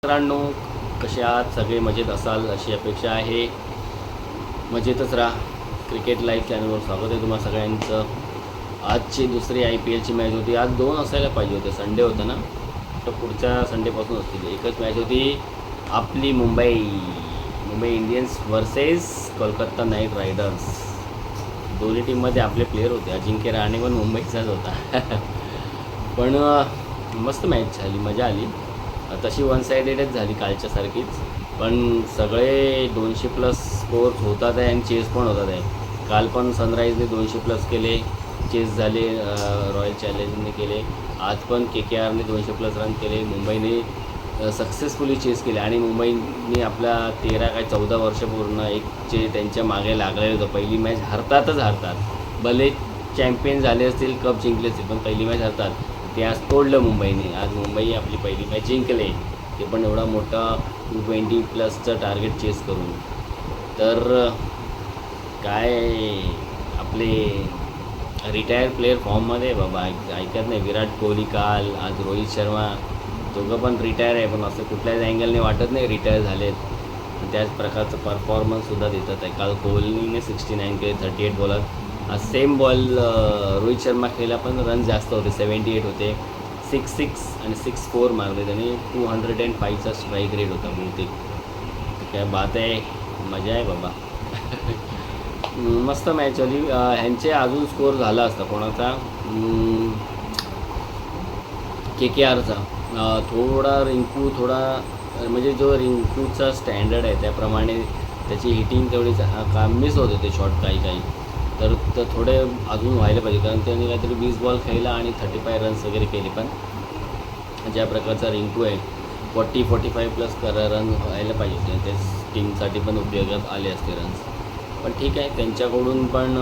मित्रांनो, कसे आहात? सगळे मजेत असाल अशी अपेक्षा आहे. मजेतच राहा. क्रिकेट लाईव्ह चॅनलवर स्वागत आहे तुम्हा सगळ्यांचं. आजची दुसरी IPLची मॅच होती. आज 2 असायला पाहिजे होते. संडे होतं ना, तर पुढच्या संडेपासून असतील. एकच मॅच होती आपली Mumbai Indians versus Kolkata night riders. दोन्ही टीममध्ये आपले प्लेयर होते. अजिंक्य रहाणे पण मुंबईचाच होता. पण मस्त मॅच झाली, मजा आली. तशी वन सायडेडच झाली कालच्यासारखीच, पण सगळे 200+ स्कोअर्स होतात आहे आणि चेस पण होतात आहे. काल पण सनराईजने 200+ केले, चेस झाले, रॉयल चॅलेंजरने केले. आज पण KKRने 200+ रन केले. मुंबईने सक्सेसफुली चेस केले आणि मुंबईने आपल्या 13 काय 14 वर्ष पूर्ण एकचे त्यांच्या मागे लागलेलं होतं. पहिली मॅच हरतात. भले चॅम्पियन झाले असतील, कप जिंकले असतील, पण पहिली मॅच हरतात. ते आज तोडलं मुंबईने. आज मुंबई आपली पहिली मॅच जिंकले, ते पण एवढा मोठा 220+ टार्गेट चेस करून. तर काय आपले रिटायर्ड प्लेयर फॉर्ममध्ये बाबा, ऐकत नाही. विराट कोहली काल, आज रोहित शर्मा, दोघं पण रिटायर आहे, पण असं कुठल्याच अँगलने वाटत नाही रिटायर झालेत. त्याच प्रकारचं परफॉर्मन्ससुद्धा देतात आहे. काल कोहलीने 69 केले 38 बॉलात. आज सेम बॉल रोहित शर्मा खेळला, पण रन जास्त होते, 78 होते. 6 आणि 6 मारले त्याने. 205चा स्ट्राईक रेट होता बहुतेक. काय बात आहे, मजा आहे बाबा. मस्त मॅच झाली. ह्यांचे अजून स्कोअर झाला असता कोणाचा, KKRचा. थोडा रिंकू म्हणजे जो रिंकूचा स्टँडर्ड आहे त्याप्रमाणे त्याची हिटिंग तेवढी मिस होते ते शॉट काही. तर थोडे अजून व्हायला पाहिजे, कारण त्यांनी काहीतरी 20 बॉल खेळला आणि 35 रन्स वगैरे केले. पण ज्या प्रकारचा रिंकू आहे, 40-45+ रन व्हायला पाहिजे होते. तेच टीमसाठी पण उपयोगात आले असते रन्स. पण ठीक आहे, त्यांच्याकडून पण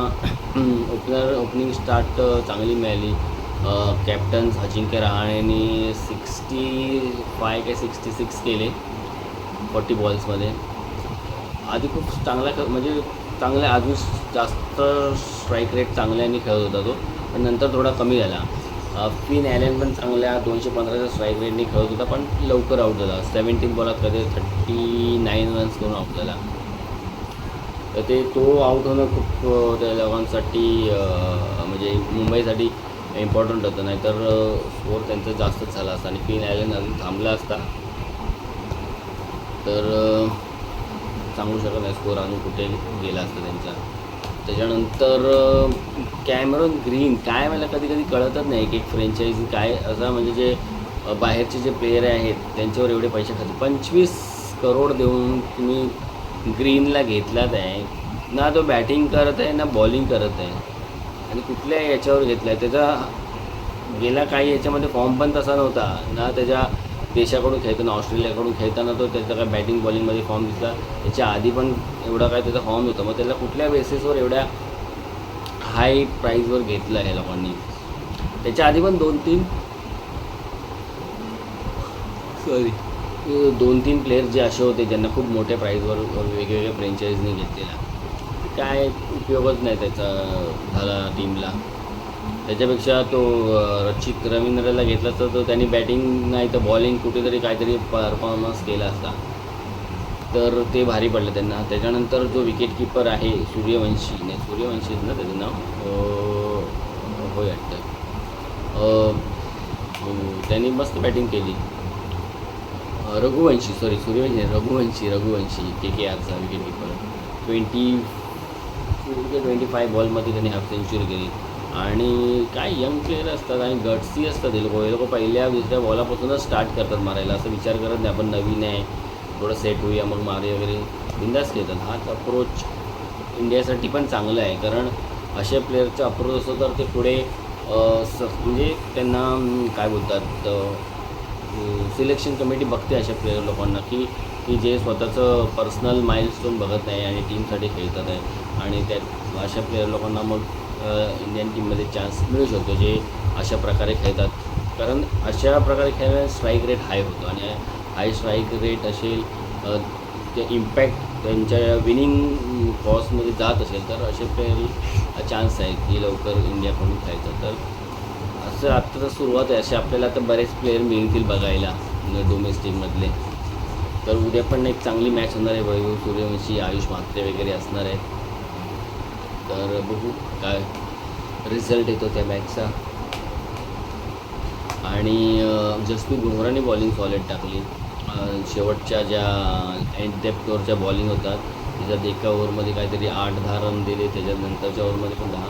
ओपनिंग स्टार्ट चांगली मिळाली. कॅप्टन अजिंक्य रहाणेने 65 काय 66 केले 40 बॉल्समध्ये. आधी खूप चांगले अजून जास्त स्ट्राईक रेट चांगल्याने खेळत होता तो, पण नंतर थोडा कमी झाला. फिन ॲलन पण चांगल्या 215च्या स्ट्राईक रेटने खेळत होता, पण लवकर आऊट झाला. 17 बॉलात कधी 39 रन्स करून आऊट झाला. तर तो आऊट होणं खूप त्या लोकांसाठी म्हणजे मुंबईसाठी इम्पॉर्टंट होतं, नाहीतर स्कोअर त्यांचा जास्तच झाला असता आणि फिन ॲलन अजून थांबला असता तर सांगू शकत नाही स्कोअर अजून कुठे गेला असता त्यांचा. त्याच्यानंतर कॅमेरॉन ग्रीन, काय मला कधी कळतच नाही. एक फ्रँचायझी काय असा, म्हणजे जे बाहेरचे जे प्लेयर आहेत त्यांच्यावर एवढे पैसे खाते. 25 करोड देऊन तुम्ही ग्रीनला घेतलात आहे ना. तो बॅटिंग करत आहे ना बॉलिंग करत आहे, आणि कुठल्या याच्यावर घेतला आहे. त्याचा गेला काही याच्यामध्ये फॉर्म पण तसा नव्हता ना. त्याच्या देशाकडून खेळताना, ऑस्ट्रेलियाकडून खेळताना तो त्याचा काय बॅटिंग बॉलिंगमध्ये फॉर्म दिसला. त्याच्या आधी पण एवढा काय त्याचा फॉर्म होता. मग त्याला कुठल्या बेसिसवर एवढ्या हाय प्राईजवर घेतलं आहे लोकांनी. त्याच्या आधी पण 2-3 प्लेयर जे असे होते ज्यांना खूप मोठ्या प्राईजवर वेगवेगळ्या फ्रँचायझीने घेतलेला. काय उपयोगच नाही त्याचा झाला टीमला. त्याच्यापेक्षा तो रचित रवींद्रला घेतला तर तो त्यांनी बॅटिंग नाही तर बॉलिंग कुठेतरी काहीतरी परफॉर्मन्स केला असता, तर ते भारी पडलं त्यांना. त्याच्यानंतर जो विकेट कीपर आहे सूर्यवंशीच ना त्याचं नाव, होय वाटतं. त्यांनी मस्त बॅटिंग केली. रघुवंशी KKRचा विकेट कीपर. 25 बॉलमध्ये त्यांनी हाफ सेंचुरी केली. आणि काय यंग प्लेयर असतात आणि गट्सी असतात हे लोक पहिल्या दुसऱ्या बॉलापासूनच स्टार्ट करतात मारायला. असं विचार करत नाही आपण नवीन आहे, थोडं सेट होऊया मग मारे वगैरे, बिंदास खेळतात. हाच अप्रोच इंडियासाठी पण चांगलं आहे, कारण अशा प्लेयरचा अप्रोच असतो तर ते पुढे म्हणजे त्यांना काय बोलतात, सिलेक्शन कमिटी बघते अशा प्लेयर लोकांना की जे स्वतःचं पर्सनल माइलस्टोन बघत नाही आणि टीमसाठी खेळतात आहे. आणि त्यात अशा प्लेयर लोकांना मग इंडियन टीममध्ये चान्स मिळू शकतो जे अशा प्रकारे खेळतात. कारण अशा प्रकारे खेळल्याने स्ट्राईक रेट हाय होतो, आणि हाय स्ट्राईक रेट असेल ते इम्पॅक्ट त्यांच्या विनिंग कॉसमध्ये जात असेल तर असे प्लेयर चान्स आहे की लवकर इंडियाकडून खेळायचं. तर असं आत्ता तर सुरुवात आहे. असे आपल्याला आता बरेच प्लेयर मिळतील बघायला डोमेस्टिकमधले. तर उद्या पण एक चांगली मॅच होणार आहे. वैभव सूर्यवंशी, आयुष म्हात्रे वगैरे असणार आहेत. तर बघू काय रिझल्ट येतो त्या मॅचचा. आणि जसप्रीत बुमराहने बॉलिंग सॉलिड टाकली. शेवटच्या ज्या एंड डेप्थवरच्या बॉलिंग होतात त्याच्यात एका ओव्हरमध्ये काहीतरी 8-10 रन दिले, त्याच्यानंतरच्या ओव्हरमध्ये पण 10.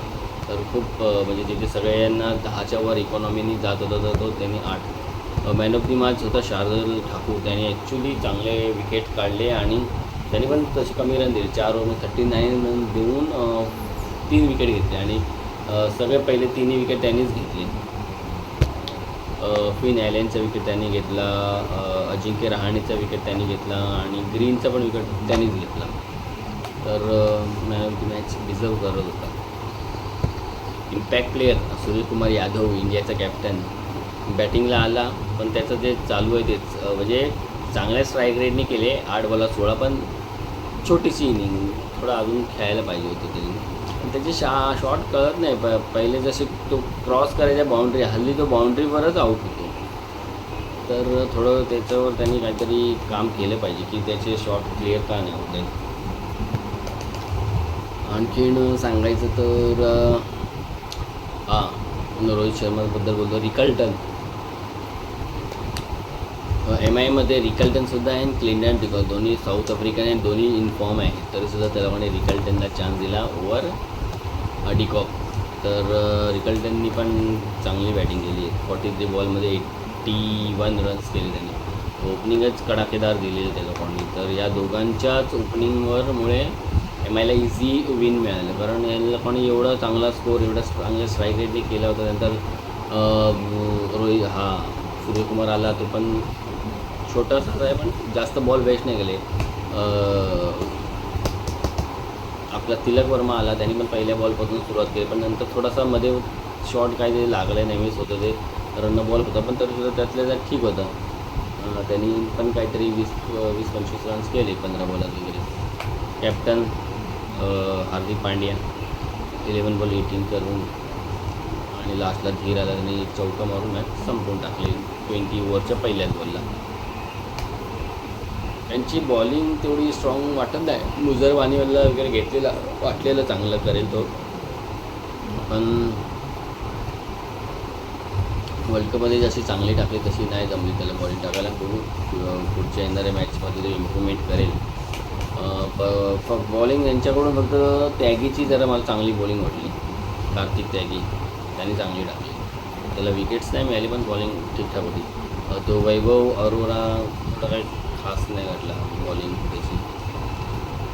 तर खूप म्हणजे तिथे सगळ्यांना 10च्या वर इकॉनॉमीनी जात होता, तर तो त्यांनी 8. मॅन ऑफ दी मॅच होता शार्दुल ठाकूर. त्याने ॲक्च्युली चांगले विकेट काढले आणि त्याने पण तसे कमी रन दिले. 4 ओव्हरमध्ये 39 रन देऊन 3 विकेट घेतले आणि सगळे पहिले 3 विकेट त्यांनीच घेतले. फिन ॲलनचा विकेट त्यांनी घेतला, अजिंक्य रहाणेचा विकेट त्यांनी घेतला आणि ग्रीनचा पण विकेट त्यांनीच घेतला. तर man of the match deserve करत होता. इम्पॅक्ट प्लेयर सूर्यकुमार यादव, इंडियाचा कॅप्टन, बॅटिंगला आला, पण त्याचं जे चालू आहे तेच म्हणजे चांगल्या स्ट्राईक रेटने केले. 8 बॉलात 16, पण छोटीशी इनिंग, थोडं अजून खेळायला पाहिजे होतं त्यांनी. आणि त्याचे शॉट कळत नाही. पहिले जसे तो क्रॉस करायच्या बाउंड्री, हल्ली तो बाउंड्रीवरच आऊट होतो. तर थोडं त्याच्यावर त्यांनी काहीतरी काम केलं पाहिजे की त्याचे शॉट क्लिअर का नाही होत आहेत. आणखीन सांगायचं तर रोहित शर्माबद्दल बोलतो. रिकल्टन MIमध्ये रिकल्टनसुद्धा आहे आणि क्लिंटन डिकॉक, दोन्ही साऊथ आफ्रिकन आहे, दोन्ही इनफॉर्म आहे. तरीसुद्धा त्याला कोणी रिकल्टनला चान्स दिला ओव्हर डिकॉक. तर रिकल्टननी पण चांगली बॅटिंग केली आहे. 43 बॉलमध्ये 81 रन्स केले त्यांनी. ओपनिंगच कडाकेदार दिलेली त्या लोकांनी. तर या दोघांच्याच ओपनिंगवरमुळे MIला इझी विन मिळालं, कारण या लोकांनी एवढा चांगला स्कोर, एवढा चांगला स्ट्राईक रेटने केला होता. नंतर सूर्यकुमार आला, तो पण छोटासाच आहे, पण जास्त बॉल वेस्ट नाही गेले. आपला तिलक वर्मा आला, त्यांनी पण पहिल्या बॉलपासून सुरुवात केली, पण नंतर थोडासा मध्ये शॉट काहीतरी लागलं, नेहमीच होतं ते रन बॉल होता, पण तरीसुद्धा त्यातल्या त्यात ठीक होतं. त्यांनी पण काहीतरी 20-25 रन्स केले 15 बॉलात वगैरे. कॅप्टन हार्दिक पांड्या 11 बॉल 18 करून आणि लास्टला धीर आला, त्यांनी चौका मारून मॅच संपवून टाकली 20 ओव्हरच्या पहिल्याच बॉलला. त्यांची बॉलिंग तेवढी स्ट्रॉंग वाटत नाही. मुझर वानीवाला वगैरे घेतलेला वाटलेलं चांगलं करेल तो, पण वर्ल्ड कपमध्ये जशी चांगली टाकली तशी नाही जमली त्याला बॉलिंग टाकायला. पुढच्या येणाऱ्या मॅचमध्ये ते इम्प्रूव्हमेंट करेल. बॉलिंग यांच्याकडून फक्त त्यागीची जरा मला चांगली बॉलिंग वाटली. कार्तिक त्यागी त्यांनी चांगली टाकली. त्याला विकेट्स नाही मिळाली, पण बॉलिंग ठीकठाक होती. तो वैभव अरोरा थोडा काही खास नाही घडला बॉलिंग त्याची.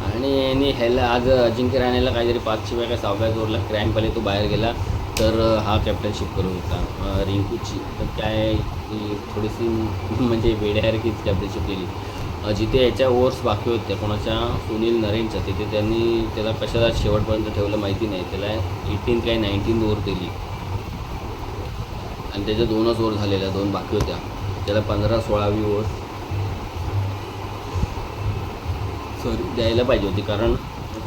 आणि यांनी ह्याला आज अजिंक्य रहाणेला काहीतरी 5व्या का 6व्या ओव्हरला क्रॅम्प आले, तो बाहेर गेला. तर हा कॅप्टनशिप करत होता रिंकूची. तर काय थोडीशी म्हणजे वेड्यासारखीच कॅप्टनशिप केली. जिथे याच्या ओव्हर्स बाकी होत्या कोणाच्या, सुनील नरेनच्या, तिथे त्यांनी त्याला कशाला शेवटपर्यंत ठेवलं माहिती नाही. त्याला 18 काय 19 ओव्हर दिली आणि त्याच्या 2च ओव्हर झालेल्या, 2 बाकी होत्या. त्याला 15-16वी ओव्हर द्यायला पाहिजे होती, कारण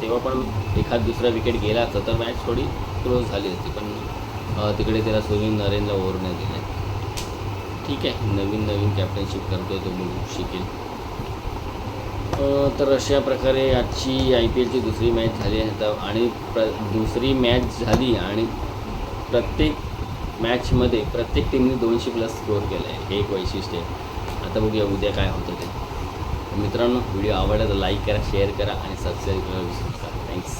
तेव्हा पण एखाद दुसरा विकेट गेला असता तर मॅच थोडी क्लोज झाली होती. पण तिकडे त्याला सुनील नरेनला ओव्हर नाही दिले. ठीक आहे, नवीन कॅप्टनशिप करतो आहे तो, बघू शिकेल. तर अशा प्रकारे आजची IPLची दुसरी मॅच झाली आता. आणि दुसरी मॅच झाली आणि प्रत्येक मॅचमध्ये प्रत्येक टीमने 200+ स्कोअर केला आहे. हे एक वैशिष्ट्य आहे. आता बघूया उद्या काय होतं ते. मित्रांनो, व्हिडिओ आवडला तर लाईक करा, शेअर करा आणि सबस्क्राईब करायला विसरू नका. थँक्स.